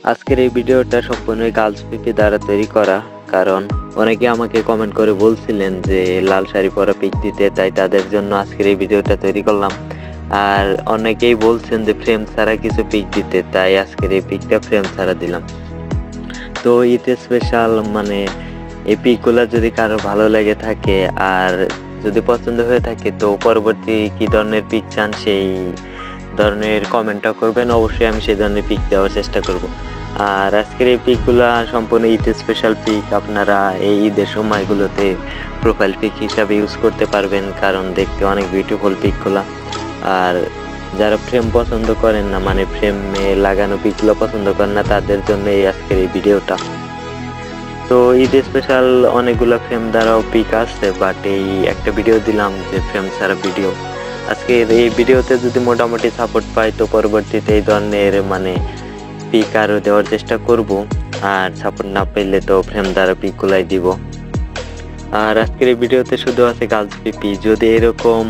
আজকের এই ভিডিওটা সম্পূর্ণই গার্লস পিপি দ্বারা তৈরি করা, কারণ অনেকে আমাকে কমেন্ট করে বলছিলেন যে লাল শাড়ি পরা পিক দিতে, তাই তাদের জন্য আজকের এই ভিডিওটা তৈরি করলাম। আর অনেকেই বলছেন যে ফ্রেম ছাড়া কিছু পিক দিতে, তাই আজকের এই পিকটা ফ্রেম ছাড়া দিলাম। তো ঈদ স্পেশাল মানে এই পিকগুলো যদি কারো ভালো লেগে থাকে আর যদি পছন্দ হয়ে থাকে, তো পরবর্তী কি ধরনের পিক চান সেই ধরনের কমেন্টটা করবেন, অবশ্যই আমি সেই ধরনের পিক দেওয়ার চেষ্টা করব। আর আজকের এই পিকগুলো সম্পূর্ণ ঈদ স্পেশাল পিক, আপনারা এই ঈদের সময়গুলোতে প্রোফাইল পিক হিসাবে ইউজ করতে পারবেন, কারণ দেখতে অনেক বিউটিফুল পিকগুলো। আর যারা ফ্রেম পছন্দ করেন না, মানে ফ্রেমে লাগানো পিকগুলো পছন্দ করেন না, তাদের জন্য এই আজকের এই ভিডিওটা। তো ঈদ স্পেশাল অনেকগুলো ফ্রেম দ্বারাও পিক আসছে, বাট এই একটা ভিডিও দিলাম যে ফ্রেম ছাড়া ভিডিও। আজকের এই ভিডিওতে যদি মোটামুটি সাপোর্ট পাই, তো পরবর্তীতে এই ধরনের মানে পিক আরও দেওয়ার চেষ্টা করব। আর সাপোর্ট না পেলে তো ফ্রেম দ্বারা পিকগুলাই দিব। আর আজকের এই ভিডিওতে শুধু আছে গার্লস পিপি। যদি এরকম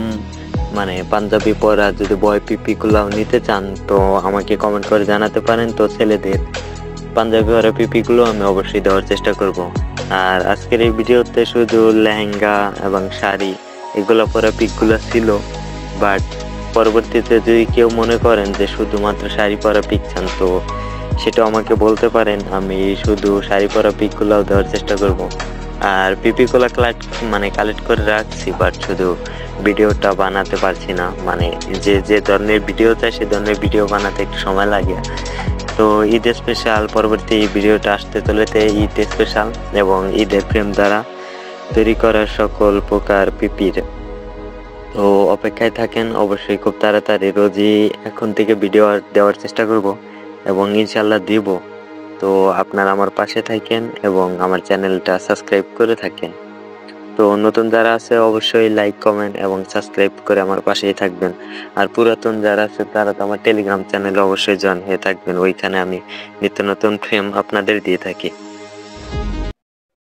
মানে পাঞ্জাবি পরা যদি বয় পিপিগুলাও নিতে চান, তো আমাকে কমেন্ট করে জানাতে পারেন। তো ছেলেদের পাঞ্জাবি পরা পিপিগুলো আমি অবশ্যই দেওয়ার চেষ্টা করব। আর আজকের এই ভিডিওতে শুধু লেহেঙ্গা এবং শাড়ি এগুলো পরা পিকগুলো ছিল, বাট পরবর্তীতে যদি কেউ মনে করেন যে শুধুমাত্র শাড়ি পরা পিক চান, তো সেটা আমাকে বলতে পারেন, আমি শুধু শাড়ি পরা পিকগুলোও দেওয়ার চেষ্টা করব। আর পিপিগুলো কালেক্ট করে রাখছি, বাট শুধু ভিডিওটা বানাতে পারছি না। মানে যে ধরনের ভিডিও চাই সে ধরনের ভিডিও বানাতে একটু সময় লাগে। তো ঈদ স্পেশাল পরবর্তী ভিডিওটা আসতে চলেছে ঈদ স্পেশাল এবং ঈদের ফ্রেম দ্বারা তৈরি করা সকল প্রকার পিপির। তো অপেক্ষায় থাকেন, অবশ্যই খুব তাড়াতাড়ি রোজই এখন থেকে ভিডিও দেওয়ার চেষ্টা করব এবং ইনশাল্লাহ দিব। তো আপনারা আমার পাশে থাকেন এবং আমার চ্যানেলটা সাবস্ক্রাইব করে থাকেন। তো নতুন যারা আছে অবশ্যই লাইক, কমেন্ট এবং সাবস্ক্রাইব করে আমার পাশেই থাকবেন। আর পুরাতন যারা আছে তারা তো আমার টেলিগ্রাম চ্যানেলে অবশ্যই জয়েন হয়ে থাকবেন, ওইখানে আমি নিত্য নতুন ফ্রেম আপনাদের দিয়ে থাকি।